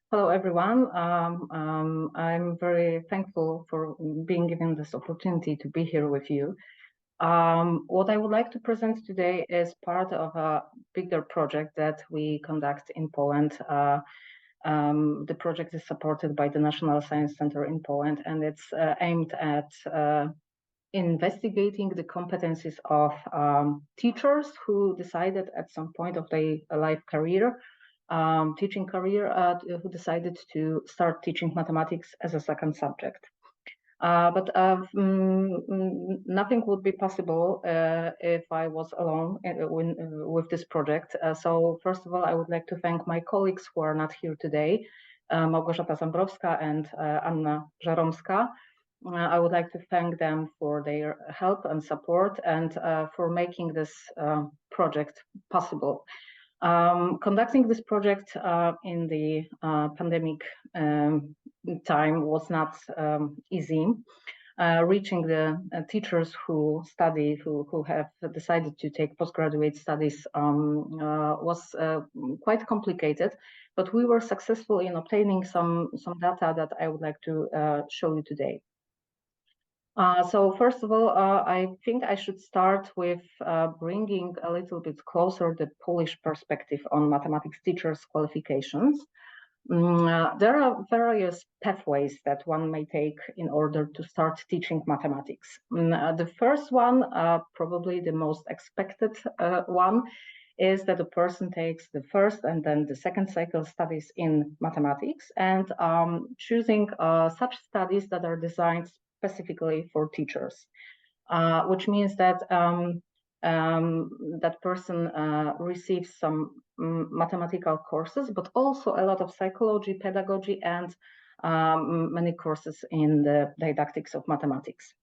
Hello, everyone. I'm very thankful for being given this opportunity to be here with you. What I would like to present today is part of a bigger project that we conduct in Poland. The project is supported by the National Science Center in Poland, and it's aimed at investigating the competencies of teachers who decided at some point of their life career, teaching career, who decided to start teaching mathematics as a second subject. But nothing would be possible if I was alone with this project. So first of all, I would like to thank my colleagues who are not here today, Małgorzata Zambrowska and Anna Żaromska. I would like to thank them for their help and support and for making this project possible. Conducting this project in the pandemic time was not easy. Reaching the teachers who have decided to take postgraduate studies was quite complicated, but we were successful in obtaining some data that I would like to show you today. So first of all, I think I should start with bringing a little bit closer the Polish perspective on mathematics teachers' qualifications. There are various pathways that one may take in order to start teaching mathematics. The first one, probably the most expected one, is that a person takes the first and then the second cycle studies in mathematics and choosing such studies that are designed specifically for teachers, which means that that person receives some mathematical courses, but also a lot of psychology, pedagogy, and many courses in the didactics of mathematics.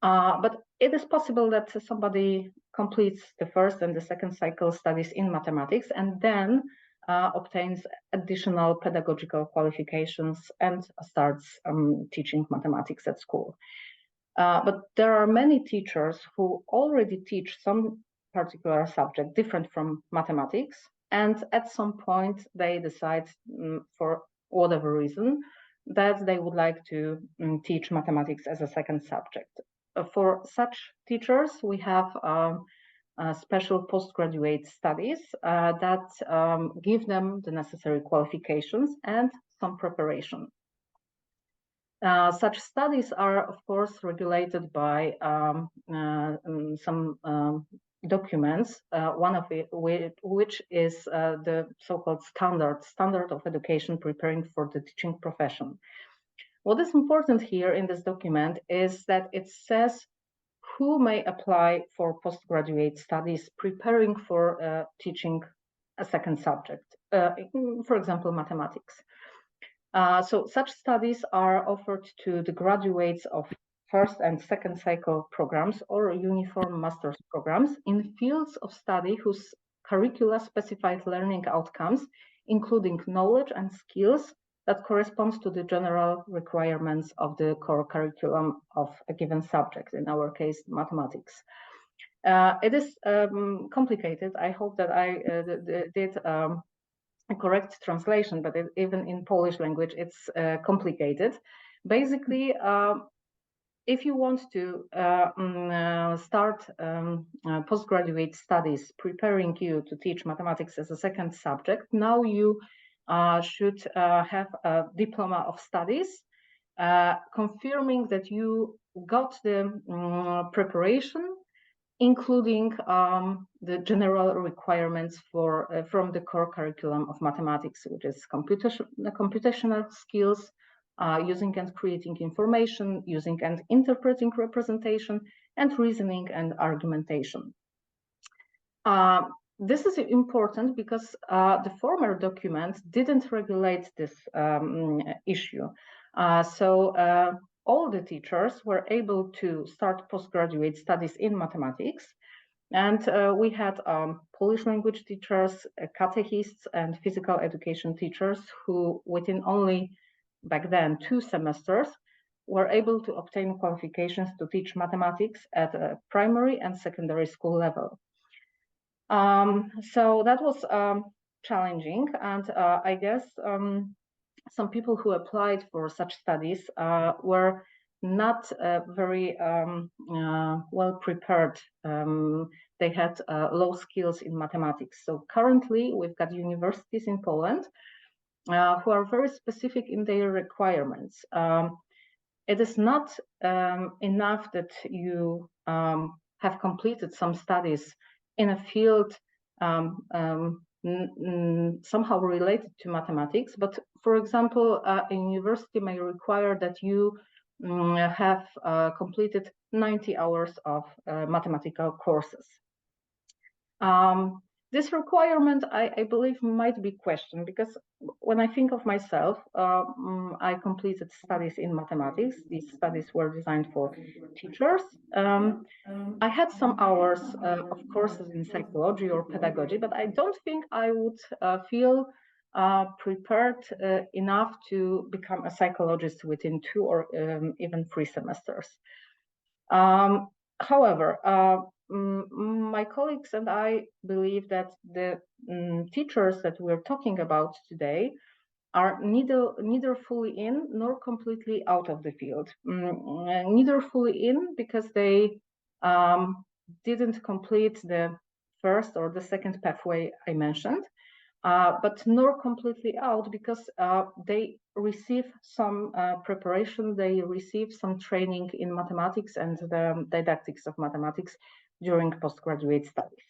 But it is possible that somebody completes the first and the second cycle studies in mathematics and then obtains additional pedagogical qualifications and starts teaching mathematics at school. But there are many teachers who already teach some particular subject different from mathematics, and at some point they decide, for whatever reason, that they would like to teach mathematics as a second subject. For such teachers, we have special postgraduate studies that give them the necessary qualifications and some preparation. Such studies are, of course, regulated by some documents, one of which is the so-called standard of education preparing for the teaching profession. What is important here in this document is that it says who may apply for postgraduate studies preparing for teaching a second subject, for example, mathematics. So such studies are offered to the graduates of first and second cycle programs or uniform master's programs in fields of study whose curricula specified learning outcomes, including knowledge and skills that corresponds to the general requirements of the core curriculum of a given subject, in our case, mathematics. It is complicated. I hope that I did a correct translation, but even in Polish language, it's complicated. Basically, if you want to start postgraduate studies preparing you to teach mathematics as a second subject, now you should have a diploma of studies confirming that you got the preparation, including the general requirements from the core curriculum of mathematics, which is computational skills, using and creating information, using and interpreting representation, and reasoning and argumentation. This is important because the former document didn't regulate this issue. So all the teachers were able to start postgraduate studies in mathematics. And we had Polish language teachers, catechists, and physical education teachers who, within only back then 2 semesters, were able to obtain qualifications to teach mathematics at a primary and secondary school level. So that was challenging, and I guess some people who applied for such studies were not very well prepared. They had low skills in mathematics. So currently, we've got universities in Poland who are very specific in their requirements. It is not enough that you have completed some studies in a field somehow related to mathematics, but for example, a university may require that you have completed 90 hours of mathematical courses. This requirement, I believe, might be questioned, because when I think of myself, I completed studies in mathematics. These studies were designed for teachers. I had some hours of courses in psychology or pedagogy, but I don't think I would feel prepared enough to become a psychologist within 2 or even 3 semesters. However, my colleagues and I believe that the teachers that we're talking about today are neither fully in nor completely out of the field. Neither fully in because they didn't complete the first or the second pathway I mentioned, but nor completely out because they receive some preparation, they receive some training in mathematics and the didactics of mathematics during postgraduate studies.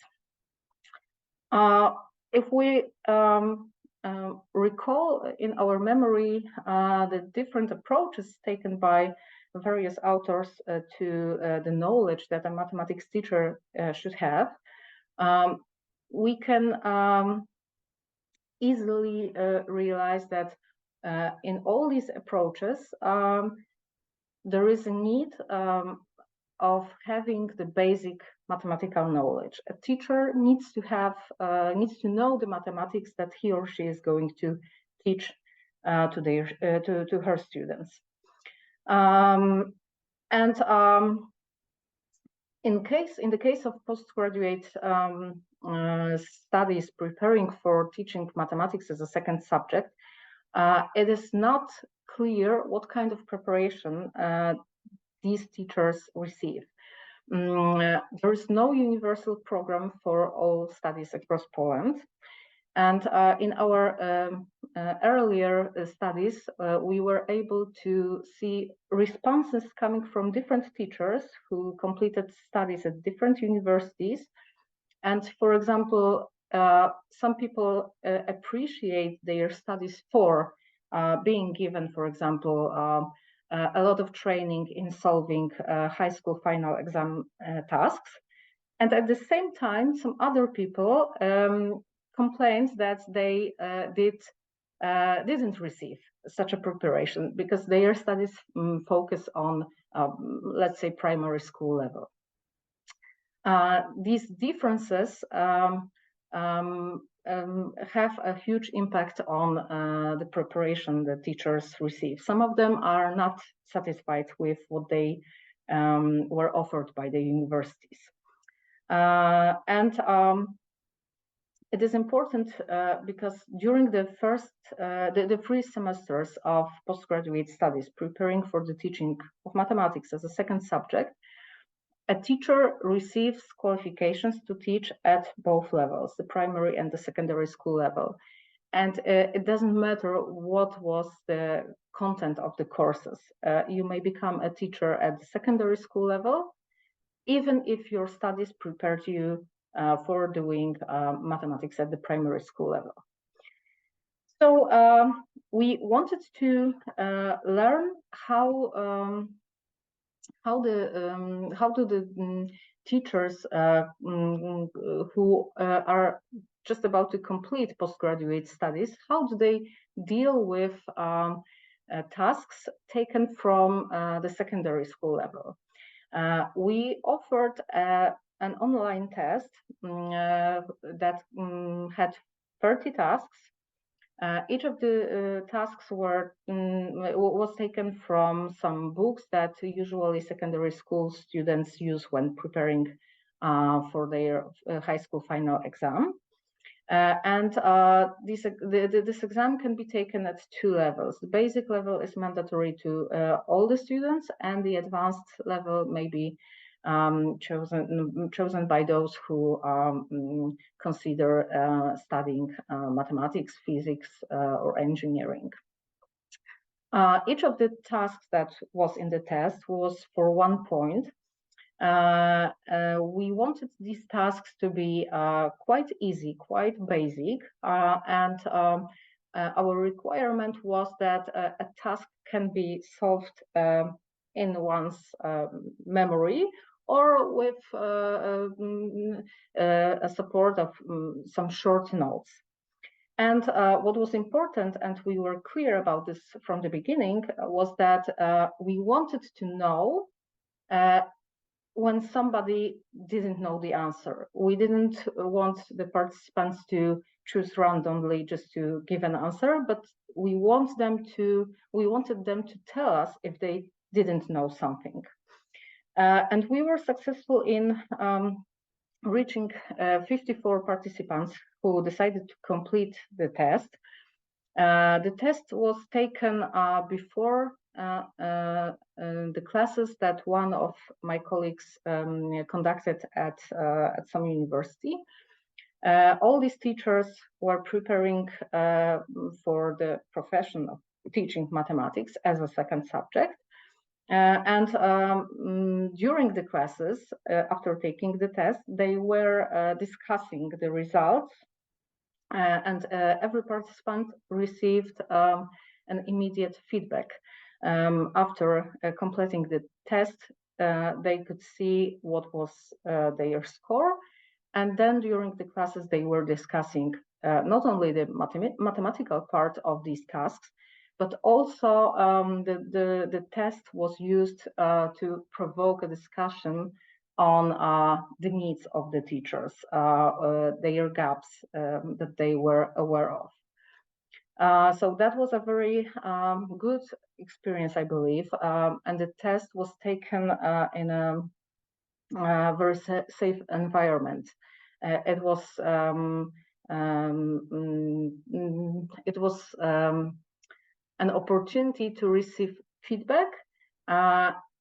If we recall in our memory the different approaches taken by various authors to the knowledge that a mathematics teacher should have, we can easily realize that in all these approaches, there is a need of having the basic mathematical knowledge. A teacher needs to have needs to know the mathematics that he or she is going to teach to her students. In the case of postgraduate studies preparing for teaching mathematics as a second subject, it is not clear what kind of preparation these teachers receive. There is no universal program for all studies across Poland. And in our earlier studies, we were able to see responses coming from different teachers who completed studies at different universities. And for example, some people appreciate their studies for being given, for example, a lot of training in solving high school final exam tasks. And at the same time, some other people complained that they didn't receive such a preparation because their studies focus on, let's say, primary school level. These differences have a huge impact on the preparation that teachers receive. Some of them are not satisfied with what they were offered by the universities. It is important because during the first, the 3 semesters of postgraduate studies preparing for the teaching of mathematics as a second subject, a teacher receives qualifications to teach at both levels, the primary and the secondary school level. And it doesn't matter what was the content of the courses. You may become a teacher at the secondary school level, even if your studies prepared you for doing mathematics at the primary school level. So we wanted to learn how do the teachers who are just about to complete postgraduate studies, how do they deal with tasks taken from the secondary school level? We offered an online test that had 30 tasks. Each of the tasks was taken from some books that usually secondary school students use when preparing for their high school final exam. This exam can be taken at 2 levels. The basic level is mandatory to all the students, and the advanced level may be chosen by those who consider studying mathematics, physics, or engineering. Each of the tasks that was in the test was for 1 point. We wanted these tasks to be quite easy, quite basic, and our requirement was that a task can be solved in one's memory or with a support of some short notes. And what was important, and we were clear about this from the beginning, was that we wanted to know when somebody didn't know the answer. We didn't want the participants to choose randomly just to give an answer, but we wanted them to tell us if they didn't know something. And we were successful in reaching 54 participants who decided to complete the test. The test was taken before the classes that one of my colleagues conducted at some university. All these teachers were preparing for the profession of teaching mathematics as a second subject. During the classes, after taking the test, they were discussing the results, and every participant received an immediate feedback. After completing the test, they could see what was their score, and then during the classes they were discussing not only the mathematical part of these tasks, but also the test was used to provoke a discussion on the needs of the teachers, their gaps that they were aware of. So that was a very good experience, I believe, and the test was taken in a very safe environment. It was an opportunity to receive feedback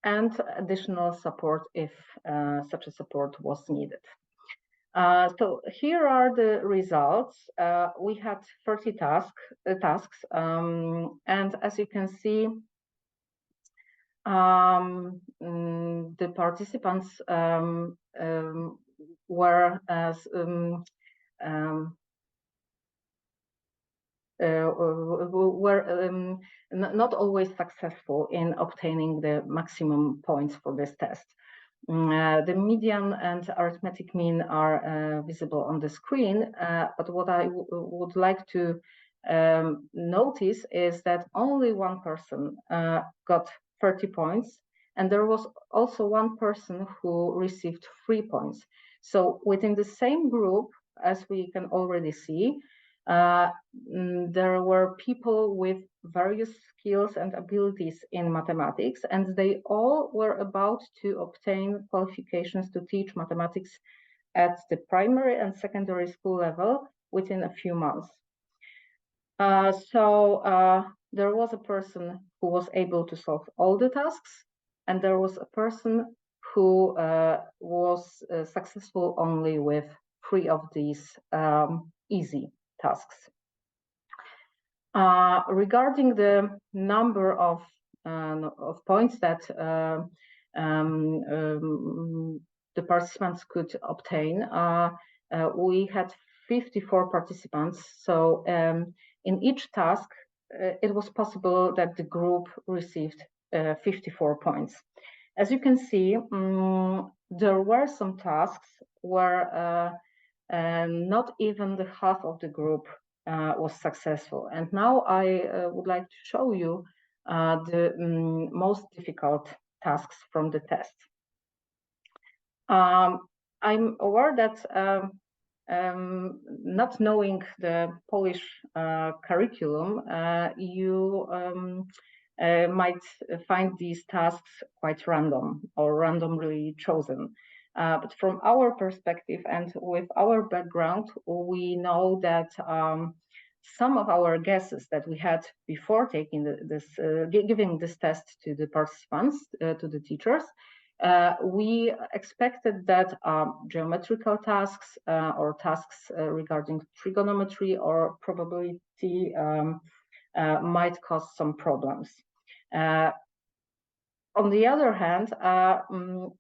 and additional support if such a support was needed. So here are the results. We had 30 tasks, and as you can see, the participants were not always successful in obtaining the maximum points for this test. The median and arithmetic mean are visible on the screen, but what I would like to notice is that only one person got 30 points, and there was also one person who received 3 points. So within the same group, as we can already see, there were people with various skills and abilities in mathematics, and they all were about to obtain qualifications to teach mathematics at the primary and secondary school level within a few months. There was a person who was able to solve all the tasks, and there was a person who was successful only with 3 of these easy tasks. Regarding the number of points that the participants could obtain, we had 54 participants. So in each task, it was possible that the group received 54 points. As you can see, there were some tasks where not even the half of the group was successful. And now I would like to show you the most difficult tasks from the test. I'm aware that not knowing the Polish curriculum, you might find these tasks quite random or randomly chosen. But from our perspective and with our background, we know that some of our guesses that we had before taking giving this test to the participants, to the teachers, we expected that geometrical tasks or tasks regarding trigonometry or probability might cause some problems. On the other hand,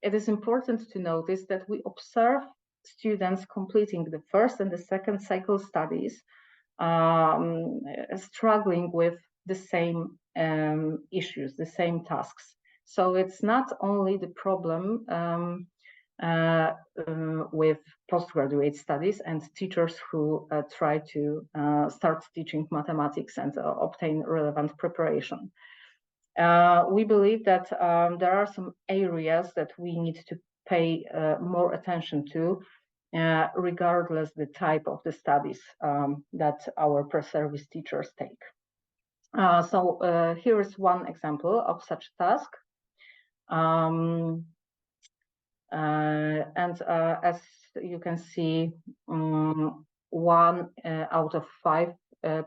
it is important to notice that we observe students completing the first and the second cycle studies struggling with the same issues, the same tasks. So it's not only the problem with postgraduate studies and teachers who try to start teaching mathematics and obtain relevant preparation. We believe that there are some areas that we need to pay more attention to, regardless the type of the studies that our pre-service teachers take. So here is one example of such task. And as you can see, 1 out of 5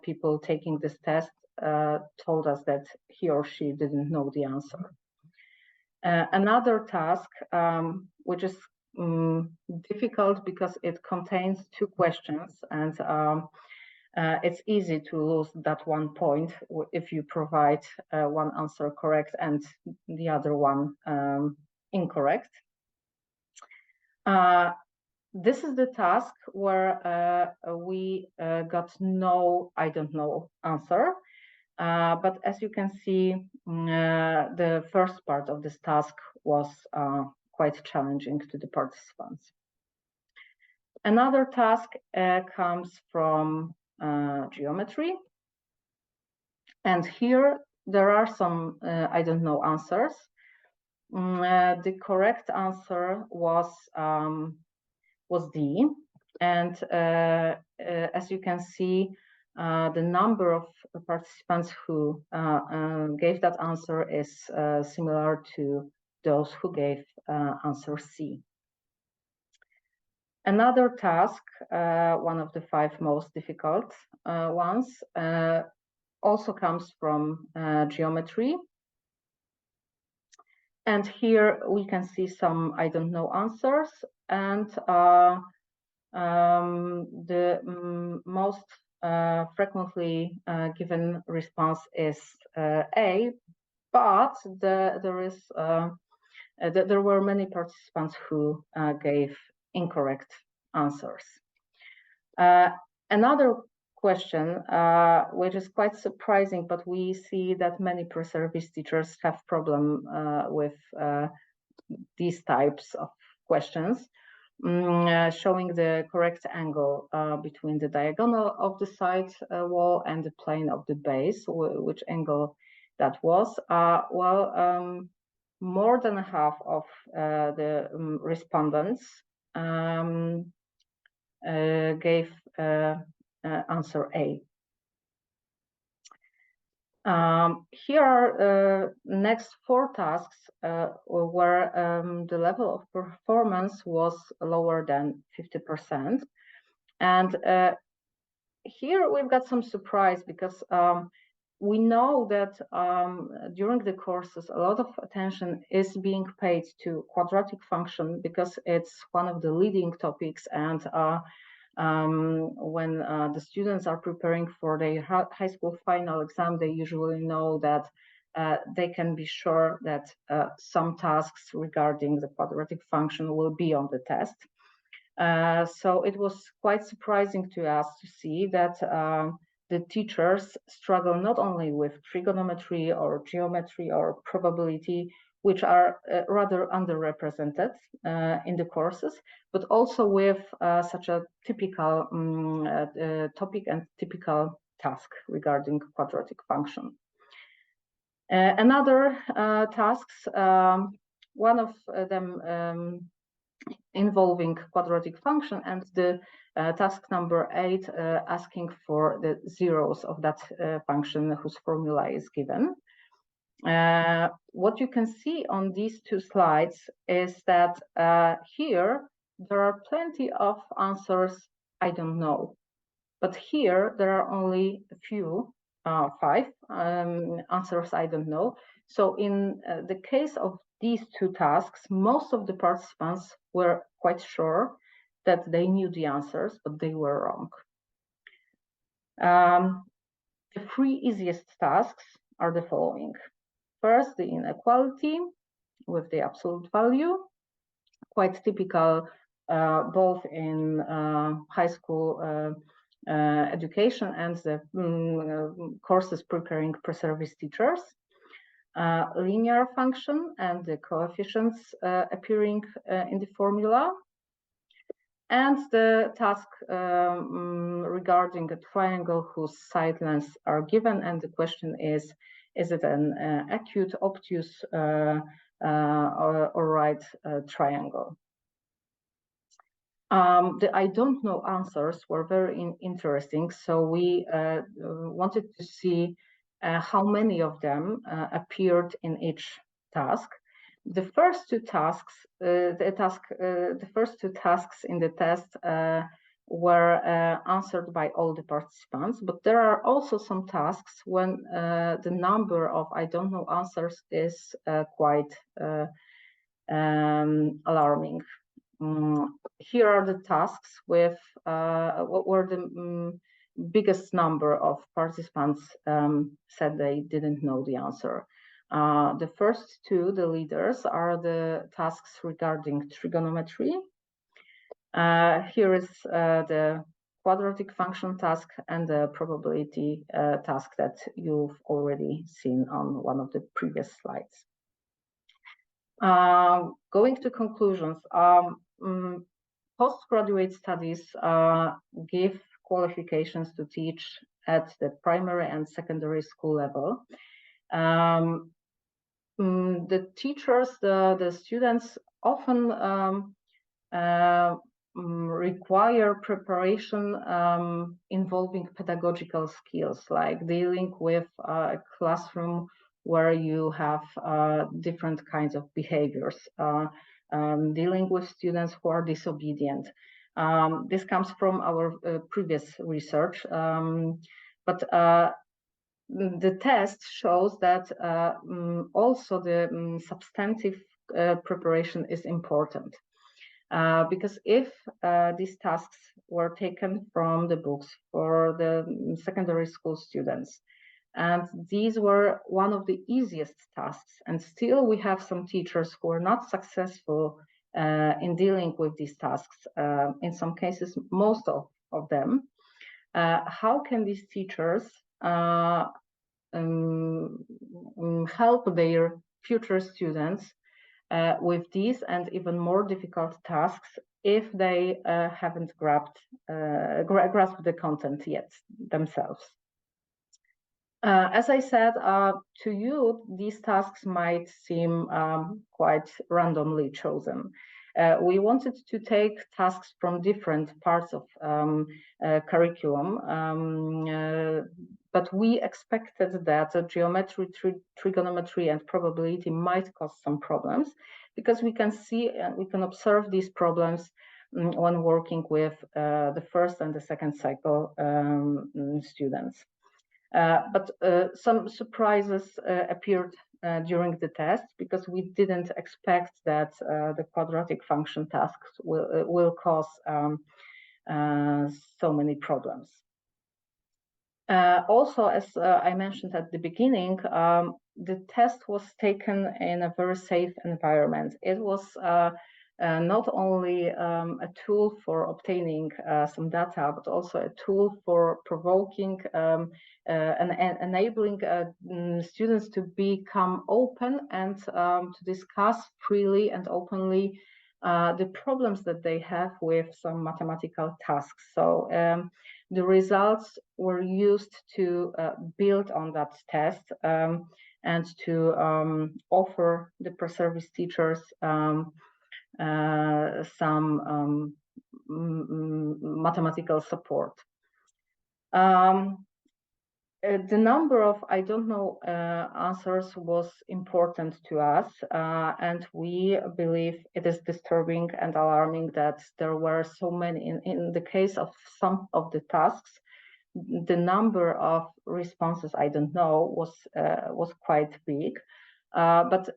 people taking this test told us that he or she didn't know the answer. Another task, which is difficult because it contains 2 questions, and it's easy to lose that 1 point if you provide one answer correct and the other one incorrect. This is the task where we got no "I don't know" answer. But as you can see, the first part of this task was quite challenging to the participants. Another task comes from geometry. And here there are some "I don't know" answers. The correct answer was D. And as you can see, the number of participants who gave that answer is similar to those who gave answer C. Another task, one of the 5 most difficult ones, also comes from geometry. And here we can see some "I don't know" answers, and the most frequently given response is A, but there were many participants who gave incorrect answers. Another question, which is quite surprising, but we see that many pre-service teachers have problem with these types of questions, showing the correct angle between the diagonal of the side wall and the plane of the base, which angle that was. More than half of the respondents gave answer A. Here are next 4 tasks where the level of performance was lower than 50%. And here we've got some surprise because we know that during the courses, a lot of attention is being paid to quadratic function because it's one of the leading topics, and when the students are preparing for their high school final exam, they usually know that they can be sure that some tasks regarding the quadratic function will be on the test. So it was quite surprising to us to see that the teachers struggle not only with trigonometry or geometry or probability, which are rather underrepresented in the courses, but also with such a typical topic and typical task regarding quadratic function. Another tasks, one of them involving quadratic function, and the task number 8 asking for the zeros of that function whose formula is given. What you can see on these two slides is that here there are plenty of answers I don't know, but here there are only a few, 5 answers I don't know. So in the case of these two tasks, most of the participants were quite sure that they knew the answers, but they were wrong. The 3 easiest tasks are the following. First, the inequality with the absolute value, quite typical both in high school education and the courses preparing pre-service teachers. Linear function and the coefficients appearing in the formula. And the task regarding a triangle whose side lengths are given, and the question is it an acute, obtuse, or right triangle? The I don't know answers were very interesting, so we wanted to see how many of them appeared in each task. The first two tasks, the first two tasks in the test were answered by all the participants, but there are also some tasks when the number of I don't know answers is quite alarming. Here are the tasks with what were the biggest number of participants said they didn't know the answer. The first two, the leaders, are the tasks regarding trigonometry. Here is the quadratic function task and the probability task that you've already seen on one of the previous slides. Going to conclusions, postgraduate studies give qualifications to teach at the primary and secondary school level. The teachers, the students often require preparation involving pedagogical skills, like dealing with a classroom where you have different kinds of behaviors, dealing with students who are disobedient. This comes from our previous research, but the test shows that also the substantive preparation is important. Because if these tasks were taken from the books for the secondary school students, and these were one of the easiest tasks, and still we have some teachers who are not successful in dealing with these tasks, in some cases, most of them, how can these teachers help their future students with these and even more difficult tasks if they haven't grasped the content yet themselves? As I said, to you, these tasks might seem quite randomly chosen. We wanted to take tasks from different parts of curriculum, but we expected that geometry, trigonometry, and probability might cause some problems, because we can see and we can observe these problems when working with the first and the second cycle students. But some surprises appeared during the test, because we didn't expect that the quadratic function tasks will cause so many problems. Also, as I mentioned at the beginning, the test was taken in a very safe environment. It was not only a tool for obtaining some data, but also a tool for provoking and enabling students to become open and to discuss freely and openly the problems that they have with some mathematical tasks. So the results were used to build on that test and to offer the pre-service teachers some mathematical support. The number of I don't know answers was important to us, and we believe it is disturbing and alarming that there were so many. In the case of some of the tasks, the number of responses I don't know was quite big. But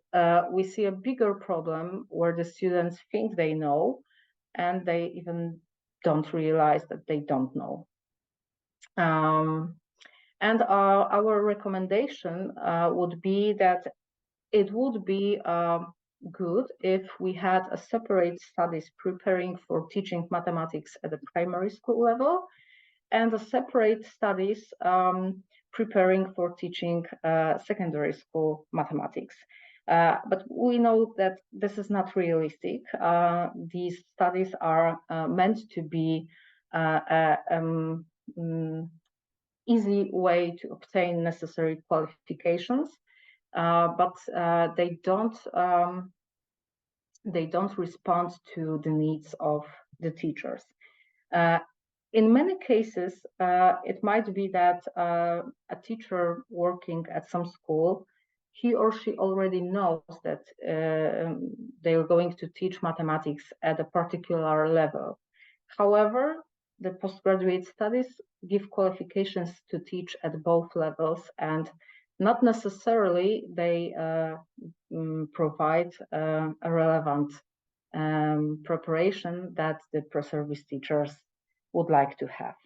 we see a bigger problem where the students think they know, and they even don't realize that they don't know. And our recommendation would be that it would be good if we had a separate studies preparing for teaching mathematics at the primary school level, and a separate studies preparing for teaching secondary school mathematics. But we know that this is not realistic. These studies are meant to be easy way to obtain necessary qualifications, but they don't respond to the needs of the teachers. In many cases, it might be that a teacher working at some school, he or she already knows that they are going to teach mathematics at a particular level. However, the postgraduate studies give qualifications to teach at both levels, and not necessarily they provide a relevant preparation that the pre-service teachers would like to have.